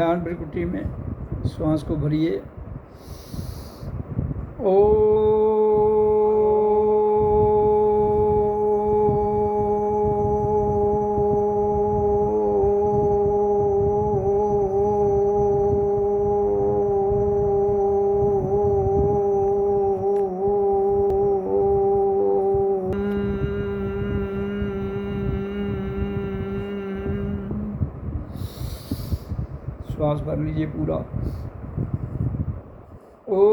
ध्यान भ्रिकुटी में श्वास को भरिए। ओ श्वास भर लीजिए पूरा। ओ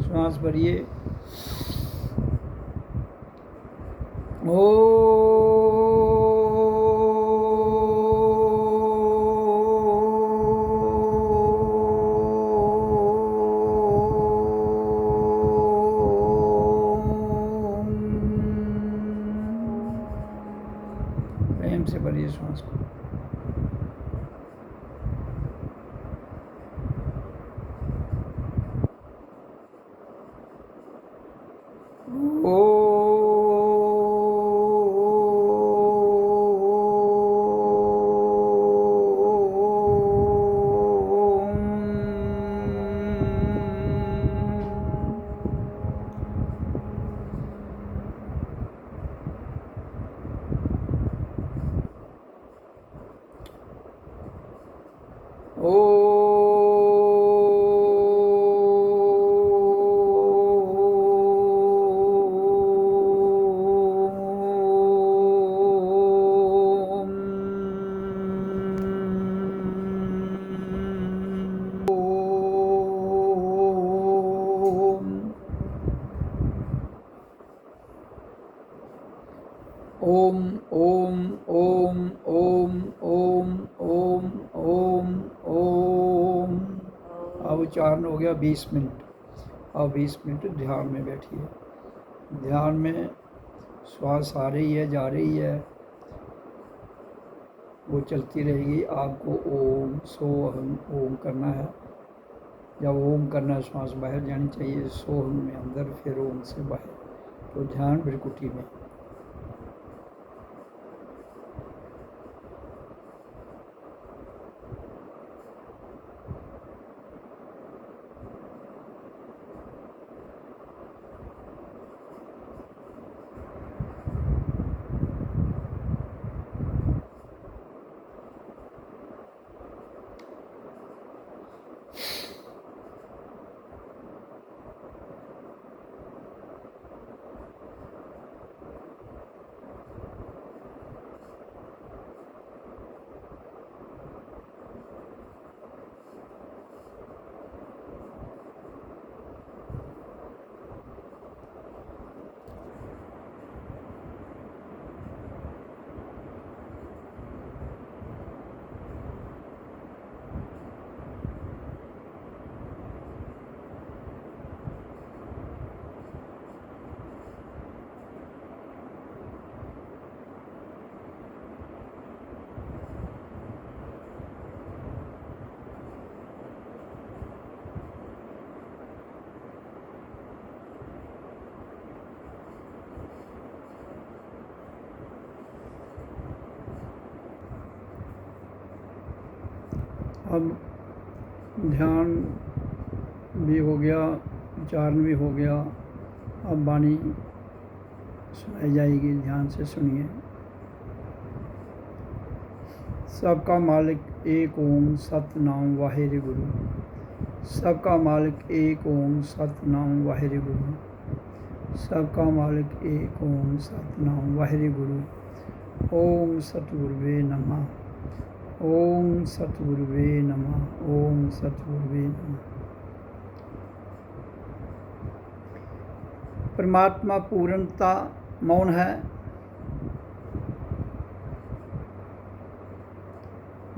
श्वास भरिए। ओ प्रेम से भरिए श्वास को। ओम ओम ओम ओम ओम ओम ओम ओम। अब उच्चारण हो गया 20 मिनट। अब 20 मिनट ध्यान में बैठिए। ध्यान में श्वास आ रही है, जा रही है, वो चलती रहेगी। आपको ओम सोहम ओम करना है। जब ओम करना है श्वास बाहर जानी चाहिए, सोहम में अंदर, फिर ओम से बाहर। तो ध्यान भ्रिकुटी में। अब ध्यान भी हो गया, उच्चारण भी हो गया। अब वाणी सुनाई जाएगी, ध्यान से सुनिए। सबका मालिक एक ओम सतनाम वाहिरे गुरु। सबका मालिक एक ओम सतनाम वाहिरे गुरु। सबका मालिक एक ओम सतनाम वाहिरे गुरु। ओम सतगुरुवे नमः। ओम सतगुरुवे नमः। ओम सतगुरुवे नमः। परमात्मा पूर्णता मौन है।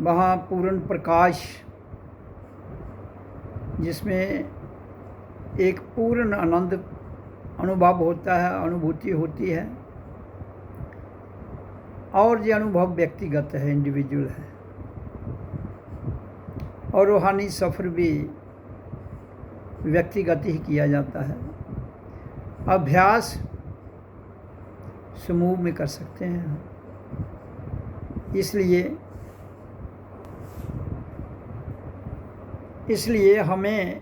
वहाँ पूर्ण प्रकाश, जिसमें एक पूर्ण आनंद अनुभव होता है, अनुभूति होती है। और ये अनुभव व्यक्तिगत है, इंडिविजुअल है, और रूहानी सफ़र भी व्यक्तिगत ही किया जाता है। अभ्यास समूह में कर सकते हैं। इसलिए हमें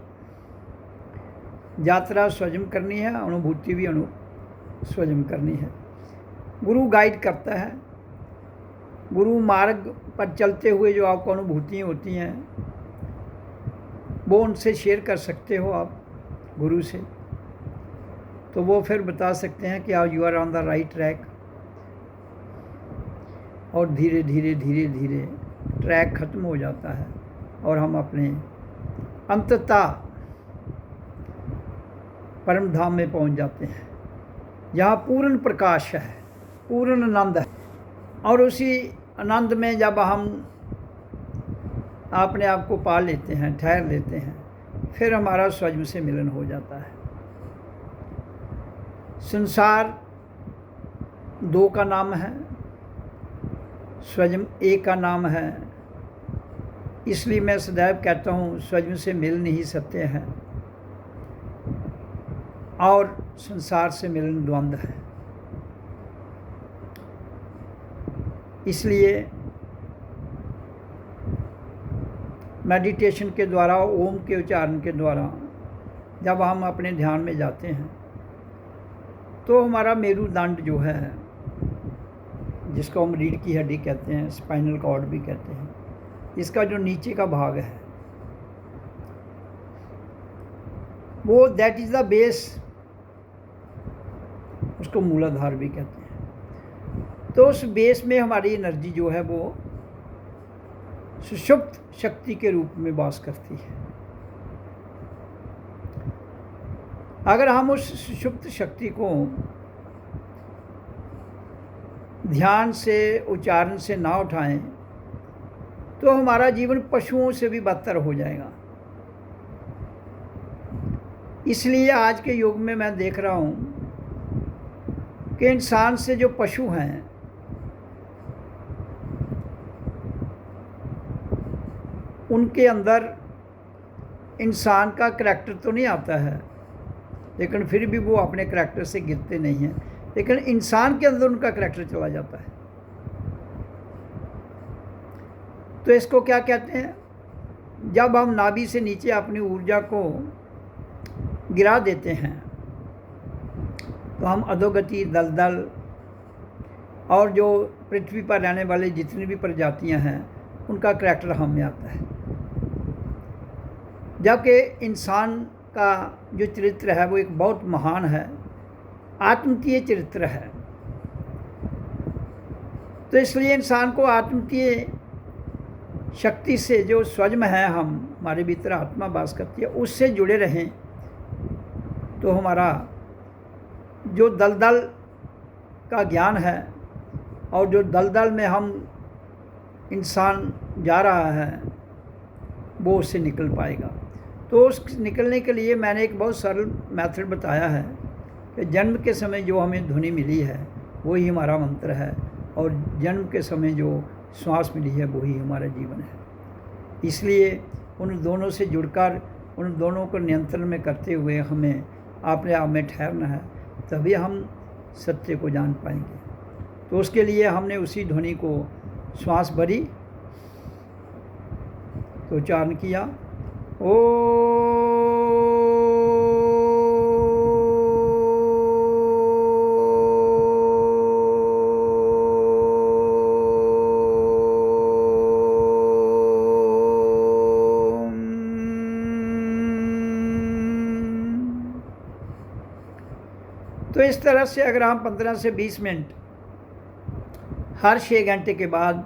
यात्रा स्वयं करनी है, अनुभूति भी स्वयं करनी है। गुरु गाइड करता है। गुरु मार्ग पर चलते हुए जो आपको अनुभूतियाँ होती हैं वो उनसे शेयर कर सकते हो आप गुरु से, तो वो फिर बता सकते हैं कि आप you are on the right track, और धीरे धीरे धीरे धीरे ट्रैक ख़त्म हो जाता है और हम अपने अंततः परम धाम में पहुंच जाते हैं, जहाँ पूर्ण प्रकाश है, पूर्ण आनंद है। और उसी आनंद में जब हम अपने आप को पा लेते हैं, ठहर लेते हैं, फिर हमारा स्वयं से मिलन हो जाता है। संसार दो का नाम है, स्वयं एक का नाम है। इसलिए मैं सदैव कहता हूँ स्वयं से मिल नहीं सकते हैं, और संसार से मिलन द्वंद्व है। इसलिए मेडिटेशन के द्वारा, ओम के उच्चारण के द्वारा जब हम अपने ध्यान में जाते हैं तो हमारा मेरुदंड जो है, जिसको हम रीढ़ की हड्डी कहते हैं, स्पाइनल कॉर्ड भी कहते हैं, इसका जो नीचे का भाग है वो दैट इज़ द बेस, उसको मूलाधार भी कहते हैं। तो उस बेस में हमारी एनर्जी जो है वो सुषुप्त शक्ति के रूप में वास करती है। अगर हम उस सुषुप्त शक्ति को ध्यान से, उच्चारण से ना उठाएं तो हमारा जीवन पशुओं से भी बदतर हो जाएगा। इसलिए आज के युग में मैं देख रहा हूँ कि इंसान से जो पशु हैं उनके अंदर इंसान का करैक्टर तो नहीं आता है, लेकिन फिर भी वो अपने करैक्टर से गिरते नहीं हैं, लेकिन इंसान के अंदर उनका करैक्टर चला जाता है। तो इसको क्या कहते हैं? जब हम नाभि से नीचे अपनी ऊर्जा को गिरा देते हैं तो हम अधोगति, दलदल और जो पृथ्वी पर रहने वाले जितनी भी प्रजातियां हैं उनका करैक्टर हम में आता है। जबकि इंसान का जो चरित्र है वो एक बहुत महान है, आत्मतीय चरित्र है। तो इसलिए इंसान को आत्मतीय शक्ति से, जो स्वयं है, हम हमारे भीतर आत्मा वास करती है, उससे जुड़े रहें तो हमारा जो दलदल का ज्ञान है और जो दलदल में हम इंसान जा रहा है वो उससे निकल पाएगा। तो उस निकलने के लिए मैंने एक बहुत सरल मेथड बताया है कि जन्म के समय जो हमें ध्वनि मिली है वही हमारा मंत्र है, और जन्म के समय जो श्वास मिली है वही हमारा जीवन है। इसलिए उन दोनों से जुड़कर, उन दोनों को नियंत्रण में करते हुए हमें अपने आप में ठहरना है, तभी हम सत्य को जान पाएंगे। तो उसके लिए हमने उसी ध्वनि को श्वास भरी तो उच्चारण किया, ओ। तो इस तरह से अगर हम 15 से 20 मिनट हर 6 घंटे के बाद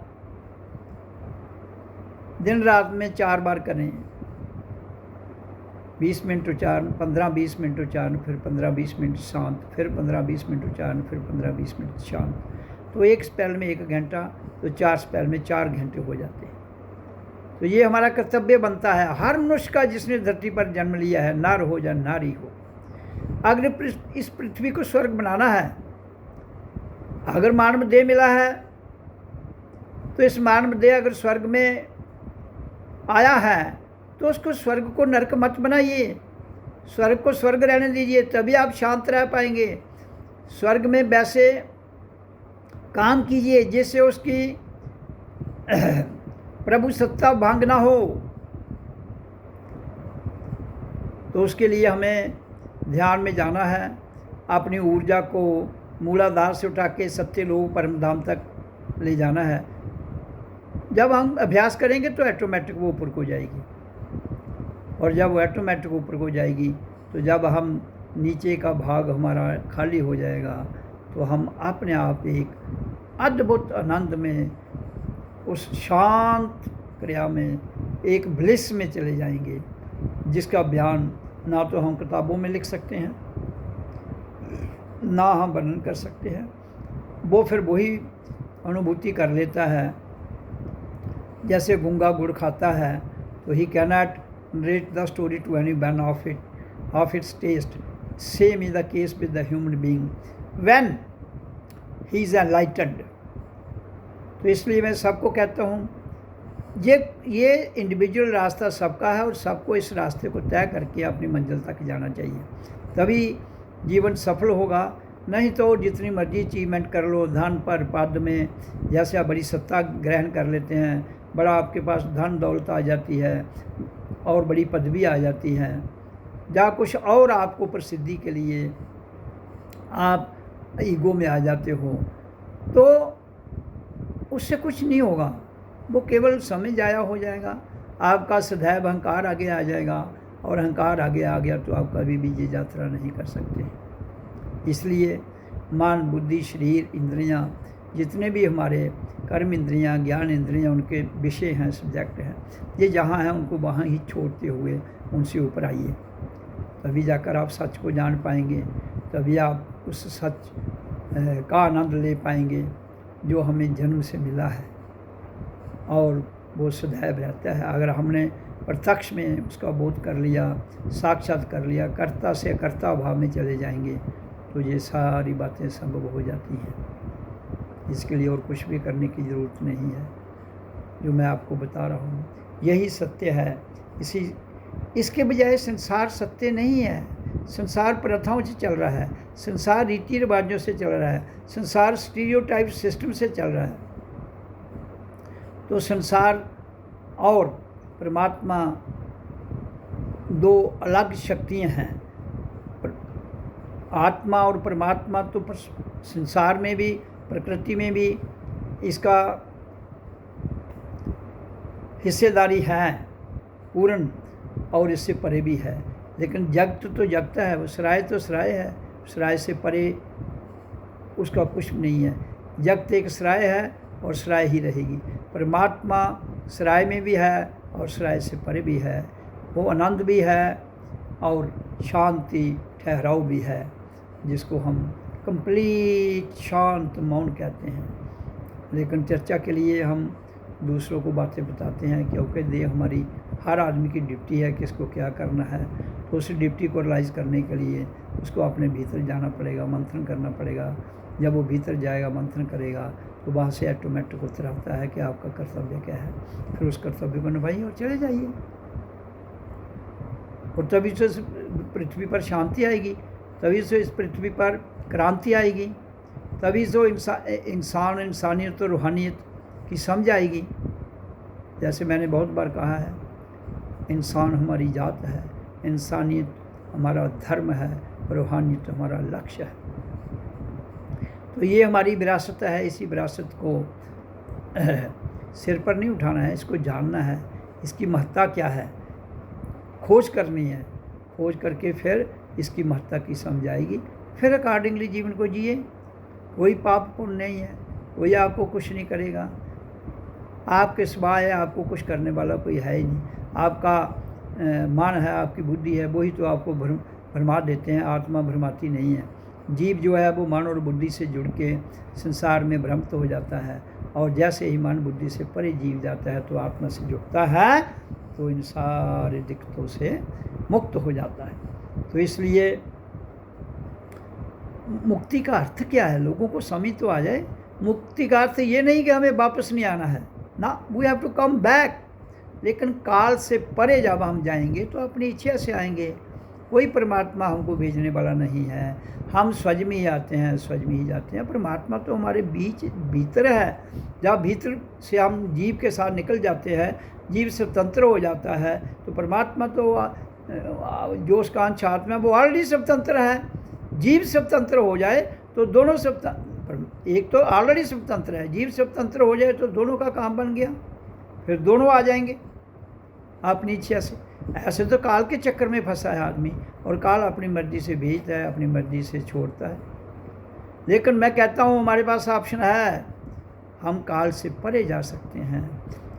दिन रात में 4 बार करें, 20 मिनट उच्चारण, 15-20 मिनट उच्चारण, फिर 15-20 मिनट शांत, फिर 15-20 मिनट उच्चारण, फिर 15-20 मिनट शांत, तो एक स्पेल में 1 घंटा, तो 4 स्पेल में 4 घंटे हो जाते हैं। तो ये हमारा कर्तव्य बनता है, हर मनुष्य का जिसने धरती पर जन्म लिया है, नर हो या नारी हो। अगर इस पृथ्वी को स्वर्ग बनाना है, अगर मानव देह मिला है तो इस मानव देह अगर स्वर्ग में आया है तो उसको स्वर्ग को नरक मत बनाइए, स्वर्ग को स्वर्ग रहने दीजिए, तभी आप शांत रह पाएंगे। स्वर्ग में वैसे काम कीजिए जिससे उसकी प्रभु सत्ता भंग ना हो। तो उसके लिए हमें ध्यान में जाना है, अपनी ऊर्जा को मूलाधार से उठा के सत्य लोक परम धाम तक ले जाना है। जब हम अभ्यास करेंगे तो ऑटोमेटिक वो ऊपर को जाएगी, और जब वो ऑटोमेटिक ऊपर को जाएगी तो जब हम नीचे का भाग हमारा खाली हो जाएगा तो हम अपने आप एक अद्भुत आनंद में, उस शांत क्रिया में, एक ब्लिस में चले जाएंगे जिसका बयान ना तो हम किताबों में लिख सकते हैं, ना हम वर्णन कर सकते हैं। वो फिर वही अनुभूति कर लेता है। जैसे गूंगा गुड़ खाता है तो he can not narrate the story to any one of its taste. Same is the case with the human being when he is enlightened. तो इसलिए मैं सबको कहता हूँ, ये इंडिविजुअल रास्ता सबका है और सबको इस रास्ते को तय करके अपनी मंजिल तक जाना चाहिए, तभी जीवन सफल होगा। नहीं तो जितनी मर्जी अचीवमेंट कर लो, धन पर पद में, जैसे आप बड़ी सत्ता ग्रहण कर लेते हैं, बड़ा आपके पास धन दौलत आ जाती है और बड़ी पदवी आ जाती है, या कुछ और आपको प्रसिद्धि के लिए आप ईगो में आ जाते हो, तो उससे कुछ नहीं होगा, वो केवल समय जाया हो जाएगा। आपका सदैव अहंकार आगे आ जाएगा, और अहंकार आगे आ गया तो आप कभी भी ये यात्रा नहीं कर सकते। इसलिए मन, बुद्धि, शरीर, इंद्रियां, जितने भी हमारे कर्म इंद्रियां, ज्ञान इंद्रियां, उनके विषय हैं, सब्जेक्ट हैं, ये जहाँ हैं उनको वहाँ ही छोड़ते हुए उनसे ऊपर आइए, तभी जाकर आप सच को जान पाएंगे, तभी आप उस सच का आनंद ले पाएंगे जो हमें जन्म से मिला है, और वो सदैव रहता है। अगर हमने प्रत्यक्ष में उसका बोध कर लिया, साक्षात कर लिया, कर्ता से कर्ता भाव में चले जाएंगे, तो ये सारी बातें संभव हो जाती हैं। इसके लिए और कुछ भी करने की ज़रूरत नहीं है। जो मैं आपको बता रहा हूँ यही सत्य है। इसके बजाय संसार सत्य नहीं है। संसार प्रथाओं से चल रहा है, संसार रीति रिवाजों से चल रहा है, संसार स्टीरियोटाइप सिस्टम से चल रहा है। तो संसार और परमात्मा दो अलग शक्तियाँ हैं। आत्मा और परमात्मा तो संसार में भी, प्रकृति में भी इसका हिस्सेदारी है पूर्ण, और इससे परे भी है। लेकिन जगत तो जगता है, वो सराय तो सराय है, सराय से परे उसका कुछ नहीं है। जगत एक सराय है और सराय ही रहेगी। परमात्मा सराय में भी है और सराय से परे भी है। वो आनंद भी है और शांति, ठहराव भी है, जिसको हम कंप्लीट शांत मौन कहते हैं। लेकिन चर्चा के लिए हम दूसरों को बातें बताते हैं, क्योंकि ये हमारी हर आदमी की ड्यूटी है कि इसको क्या करना है। तो उस ड्यूटी को रियलाइज़ करने के लिए उसको अपने भीतर जाना पड़ेगा, मंथन करना पड़ेगा। जब वो भीतर जाएगा, मंथन करेगा, तो वहाँ से ऑटोमेटिक उत्तर आता है कि आपका कर्तव्य क्या है। फिर उस कर्तव्य को निभाइए और चले जाइए, और तभी से पृथ्वी पर शांति आएगी, तभी से इस पृथ्वी पर क्रांति आएगी, तभी से इंसान, इंसानियत और रूहानियत की समझ आएगी। जैसे मैंने बहुत बार कहा है, इंसान हमारी जात है, इंसानियत हमारा धर्म है, रूहानियत हमारा लक्ष्य है। तो ये हमारी विरासत है। इसी विरासत को सिर पर नहीं उठाना है, इसको जानना है, इसकी महत्ता क्या है, खोज करनी है। खोज करके फिर इसकी महत्ता की समझ आएगी, फिर अकॉर्डिंगली जीवन को जिए। कोई पाप पुण्य नहीं है, कोई आपको कुछ नहीं करेगा, आपके सिवाय है, आपको कुछ करने वाला कोई है ही नहीं। आपका मन है, आपकी बुद्धि है, वही तो आपको भरमा देते हैं। आत्मा भ्रमाती नहीं है। जीव जो है वो मन और बुद्धि से जुड़ के संसार में भ्रमित हो जाता है, और जैसे ही मन बुद्धि से परे जीव जाता है तो आत्मा से जुड़ता है, तो इन सारे दिक्कतों से मुक्त हो जाता है। तो इसलिए मुक्ति का अर्थ क्या है, लोगों को समझ तो आ जाए। मुक्ति का अर्थ ये नहीं कि हमें वापस नहीं आना है ना, we have to come back. लेकिन काल से परे जब हम जाएंगे तो अपनी इच्छा से आएंगे, कोई परमात्मा हमको भेजने वाला नहीं है। हम स्वयं में ही आते हैं, स्वयं में ही जाते हैं। परमात्मा तो हमारे बीच भीतर है। जब भीतर से हम जीव के साथ निकल जाते हैं, जीव स्वतंत्र हो जाता है, तो परमात्मा तो जो उसका अंश आत्मा है वो ऑलरेडी स्वतंत्र है। जीव स्वतंत्र हो जाए तो दोनों स्वतंत्र, एक तो ऑलरेडी स्वतंत्र है, जीव स्वतंत्र हो जाए तो दोनों का काम बन गया, फिर दोनों आ जाएंगे अपनी इच्छा से। ऐसे तो काल के चक्कर में फंसा है आदमी, और काल अपनी मर्जी से भेजता है, अपनी मर्जी से छोड़ता है। लेकिन मैं कहता हूँ हमारे पास ऑप्शन है, हम काल से परे जा सकते हैं,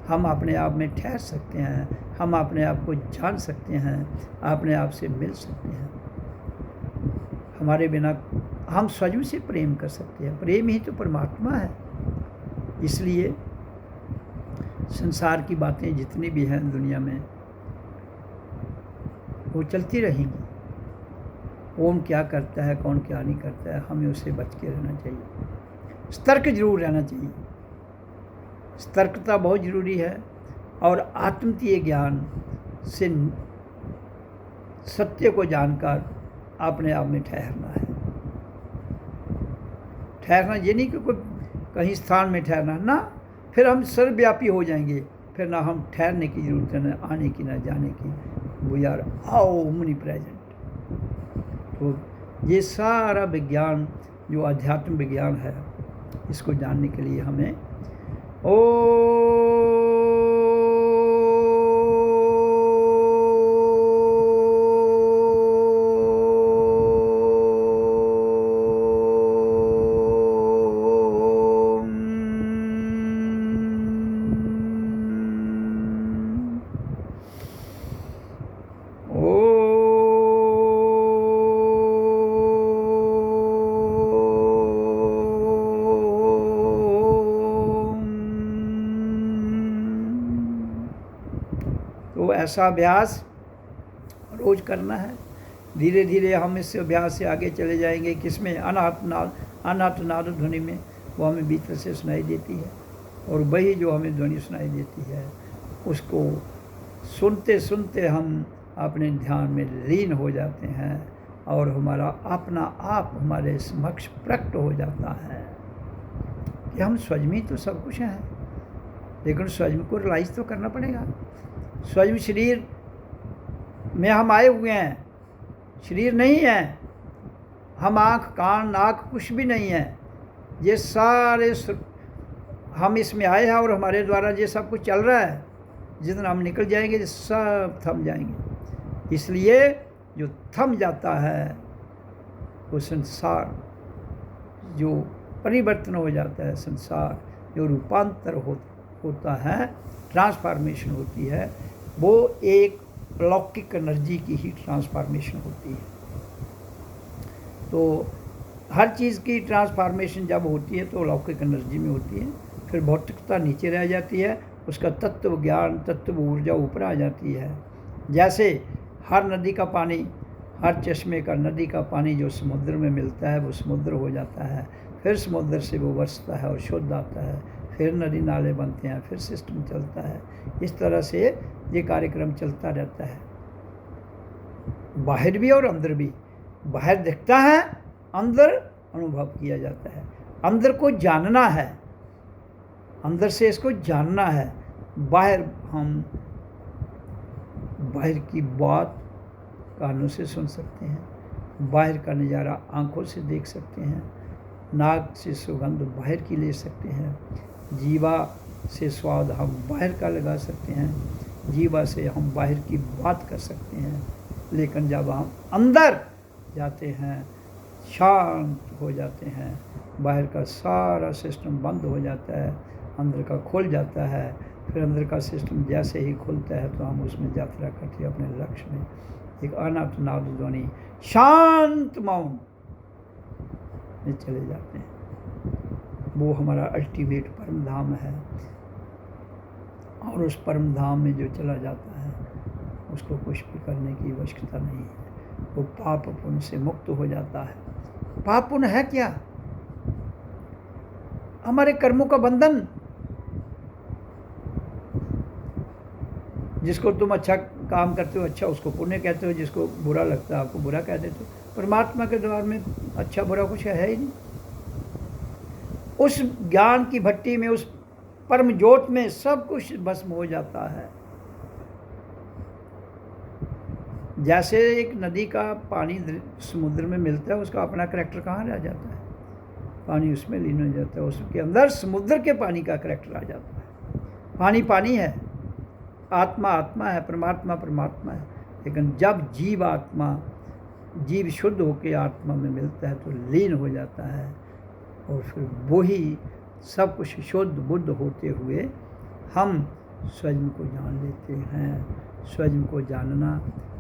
हम अपने आप में ठहर सकते हैं, हम अपने आप को जान सकते हैं, अपने आप से मिल सकते हैं। हमारे बिना हम स्वयं से प्रेम कर सकते हैं, प्रेम ही तो परमात्मा है। इसलिए संसार की बातें जितनी भी हैं दुनिया में वो चलती रहेंगी। कौन क्या करता है, कौन क्या नहीं करता है, हमें उससे बच के रहना चाहिए। सतर्क जरूर रहना चाहिए, सतर्कता बहुत ज़रूरी है। और आत्मतीय ज्ञान से सत्य को जानकर अपने आप में ठहरना है। ठहरना ये नहीं कि कोई कहीं स्थान में ठहरना ना, फिर हम सर्वव्यापी हो जाएंगे, फिर ना हम ठहरने की ज़रूरत है, ना आने की, ना जाने की। We are omnipresent. तो ये सारा विज्ञान जो अध्यात्म विज्ञान है, इसको जानने के लिए हमें तो ऐसा अभ्यास रोज़ करना है। धीरे धीरे हम इस अभ्यास से आगे चले जाएंगे। किसमें? अनाहत नाद ध्वनि में, वो हमें भीतर से सुनाई देती है, और वही जो हमें ध्वनि सुनाई देती है उसको सुनते सुनते हम अपने ध्यान में लीन हो जाते हैं, और हमारा अपना आप हमारे समक्ष प्रकट हो जाता है कि हम स्वयं ही तो सब कुछ हैं। लेकिन स्वयं को रियलाइज तो करना पड़ेगा। स्वयं शरीर में हम आए हुए हैं, शरीर नहीं है। हम आँख कान नाक कुछ भी नहीं है। ये सारे हम इसमें आए हैं, और हमारे द्वारा ये सब कुछ चल रहा है। जिस दिन हम निकल जाएंगे सब थम जाएंगे। इसलिए जो थम जाता है वो संसार, जो परिवर्तन हो जाता है, संसार जो रूपांतर होता है, ट्रांसफॉर्मेशन होती है, वो एक अलौकिक एनर्जी की ही ट्रांसफॉर्मेशन होती है। तो हर चीज़ की ट्रांसफॉर्मेशन जब होती है तो अलौकिक एनर्जी में होती है। फिर भौतिकता नीचे रह जाती है, उसका तत्व ज्ञान, तत्व ऊर्जा ऊपर आ जाती है। जैसे हर नदी का पानी, हर चश्मे का नदी का पानी जो समुद्र में मिलता है वो समुद्र हो जाता है, फिर समुद्र से वो बरसता है और शुद्ध आता है, फिर नदी नाले बनते हैं, फिर सिस्टम चलता है। इस तरह से ये कार्यक्रम चलता रहता है, बाहर भी और अंदर भी। बाहर दिखता है, अंदर अनुभव किया जाता है। अंदर को जानना है, अंदर से इसको जानना है। बाहर हम बाहर की बात कानों से सुन सकते हैं, बाहर का नज़ारा आँखों से देख सकते हैं, नाक से सुगंध बाहर की ले सकते हैं, जीवा से स्वाद हम बाहर का लगा सकते हैं, जीवा से हम बाहर की बात कर सकते हैं। लेकिन जब हम अंदर जाते हैं, शांत हो जाते हैं, बाहर का सारा सिस्टम बंद हो जाता है, अंदर का खुल जाता है। फिर अंदर का सिस्टम जैसे ही खुलता है तो हम उसमें यात्रा करते हैं अपने लक्ष्य में। एक अनंत नाद ध्वनि, शांत मौन में चले जाते हैं। वो हमारा अल्टीमेट परम धाम है, और उस परम धाम में जो चला जाता है उसको कुछ भी करने की आवश्यकता नहीं है। वो पाप पुण्य से मुक्त हो जाता है। पाप पुण्य है क्या? हमारे कर्मों का बंधन। जिसको तुम अच्छा काम करते हो अच्छा उसको पुण्य कहते हो, जिसको बुरा लगता है आपको बुरा कह देते हो। परमात्मा के द्वार में अच्छा बुरा कुछ है ही नहीं। उस ज्ञान की भट्टी में, उस परम ज्योत में सब कुछ भस्म हो जाता है। जैसे एक नदी का पानी समुद्र में मिलता है, उसका अपना करैक्टर कहाँ रह जाता है, पानी उसमें लीन हो जाता है, उसके अंदर समुद्र के पानी का करैक्टर आ जाता है। पानी पानी है, आत्मा आत्मा है, परमात्मा परमात्मा है। लेकिन जब जीव शुद्ध होकर आत्मा में मिलता है तो लीन हो जाता है, और फिर वही सब कुछ शुद्ध बुद्ध होते हुए हम स्वयं को जान लेते हैं। स्वयं को जानना,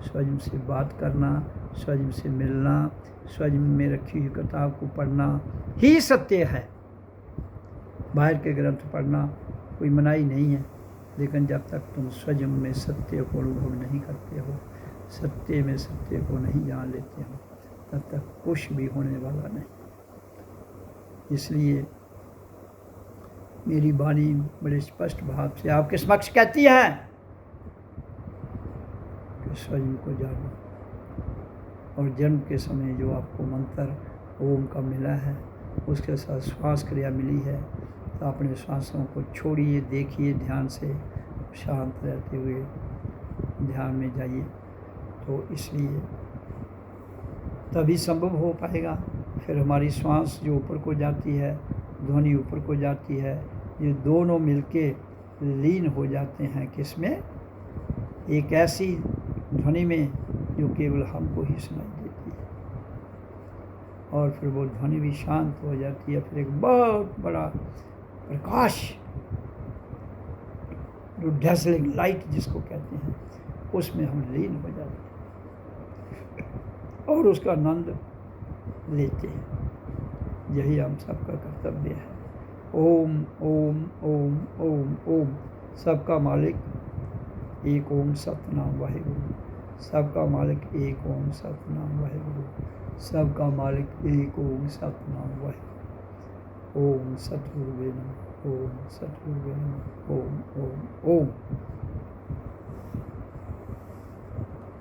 स्वयं से बात करना, स्वयं से मिलना, स्वयं में रखी हुई किताब को पढ़ना ही सत्य है। बाहर के ग्रंथ पढ़ना कोई मनाही नहीं है, लेकिन जब तक तुम स्वयं में सत्य को अनुभव नहीं करते हो, सत्य में सत्य को नहीं जान लेते हो, तब तक कुछ भी होने वाला नहीं। इसलिए मेरी वाणी बड़े स्पष्ट भाव से आपके समक्ष कहती है कि स्वयं को जानो। और जन्म के समय जो आपको मंत्र ओम का मिला है, उसके साथ श्वास क्रिया मिली है, तो अपने श्वासों को छोड़िए, देखिए ध्यान से, शांत रहते हुए ध्यान में जाइए। तो इसलिए तभी संभव हो पाएगा। फिर हमारी श्वास जो ऊपर को जाती है, ध्वनि ऊपर को जाती है, ये दोनों मिलके लीन हो जाते हैं किसमें, एक ऐसी ध्वनि में जो केवल हमको ही सुनाई देती है। और फिर वो ध्वनि भी शांत हो जाती है। फिर एक बहुत बड़ा प्रकाश, जो डैज़लिंग लाइट जिसको कहते हैं, उसमें हम लीन हो जाते हैं और उसका आनंद लेते हैं। यही हम सबका कर्तव्य है। ओम ओम ओम ओम ओम। सबका मालिक एक ओम सतनाम वाहेगुरु। सबका मालिक एक ओम सतनाम वाहेगुरु। सबका मालिक एक ओम सतनाम वाहेगुरु। ओम सतगुरु नमः। ओम सतगुरु नमः। ओम ओम ओम।